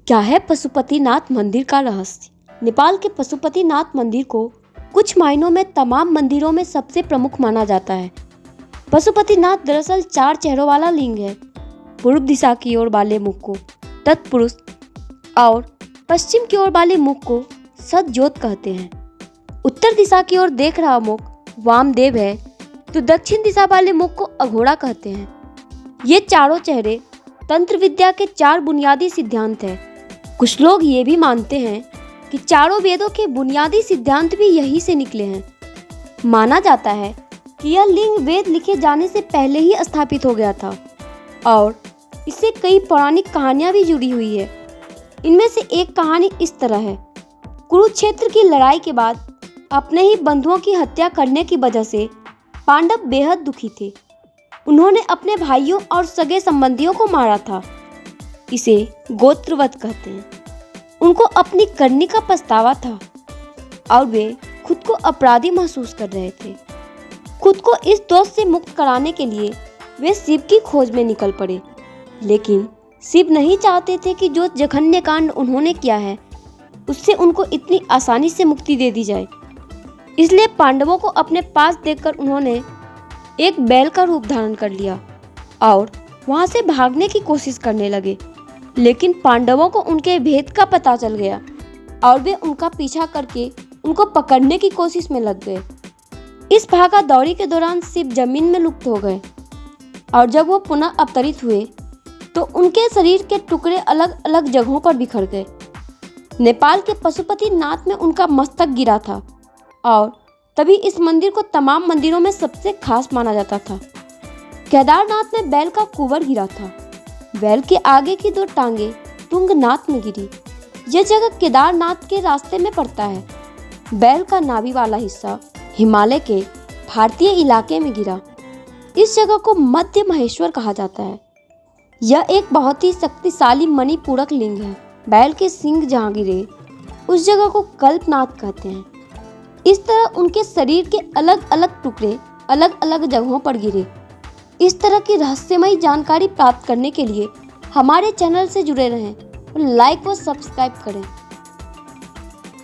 क्या है पशुपतिनाथ मंदिर का रहस्य? नेपाल के पशुपतिनाथ मंदिर को कुछ मायनों में तमाम मंदिरों में सबसे प्रमुख माना जाता है। पशुपतिनाथ दरअसल 4 चेहरों वाला लिंग है। पूर्व दिशा की ओर वाले मुख को तत्पुरुष और पश्चिम की ओर वाले मुख को सतज्योत कहते हैं। उत्तर दिशा की ओर देख रहा मुख वामदेव है, तो दक्षिण दिशा वाले मुख को अघोरा कहते हैं। ये चारों चेहरे तंत्र विद्या के 4 बुनियादी सिद्धांत हैं। कुछ लोग ये भी मानते हैं कि चारों वेदों के बुनियादी सिद्धांत भी यहीं से निकले हैं। माना जाता है कि यह लिंग वेद लिखे जाने से पहले ही स्थापित हो गया था और इससे कई पौराणिक कहानियां भी जुड़ी हुई है। इनमें से एक कहानी इस तरह है। कुरुक्षेत्र की लड़ाई के बाद अपने ही बंधुओं की हत्या करने की वजह से पांडव बेहद दुखी थे। उन्होंने अपने भाइयों और सगे संबंधियों को मारा था। इसे गोत्रवध कहते हैं। उनको अपनी करनी का पछतावा था और वे खुद को अपराधी महसूस कर रहे थे। खुद को इस दोष से मुक्त कराने के लिए वे शिव की खोज में निकल पड़े, लेकिन शिव नहीं चाहते थे कि जो जघन्य कांड उन्होंने किया है उससे उनको इतनी आसानी से मुक्ति दे दी जाए। इसलिए पांडवों को अपने पास देखकर उन्होंने एक बैल का रूप धारण कर लिया और वहां से भागने की कोशिश करने लगे। लेकिन पांडवों को उनके भेद का पता चल गया और वे उनका पीछा करके उनको पकड़ने की कोशिश में लग गए। इस भागा दौड़ी के दौरान शिव जमीन में लुप्त हो गए और जब वो पुनः अवतरित हुए तो उनके शरीर के टुकड़े अलग अलग जगहों पर बिखर गए। नेपाल के पशुपतिनाथ में उनका मस्तक गिरा था और तभी इस मंदिर को तमाम मंदिरों में सबसे खास माना जाता था। केदारनाथ में बैल का कुंवर गिरा था। बैल के आगे की 2 टांगे तुंगनाथ में गिरी। यह जगह केदारनाथ के रास्ते में पड़ता है। बैल का नाभि वाला हिस्सा हिमालय के भारतीय इलाके में गिरा। इस जगह को मध्य महेश्वर कहा जाता है। यह एक बहुत ही शक्तिशाली मणिपूरक लिंग है। बैल के सिंग जहाँ गिरे उस जगह को कल्पनाथ कहते हैं। इस तरह उनके शरीर के अलग अलग टुकड़े अलग अलग जगहों पर गिरे। इस तरह की रहस्यमयी जानकारी प्राप्त करने के लिए हमारे चैनल से जुड़े रहें और लाइक व सब्सक्राइब करें।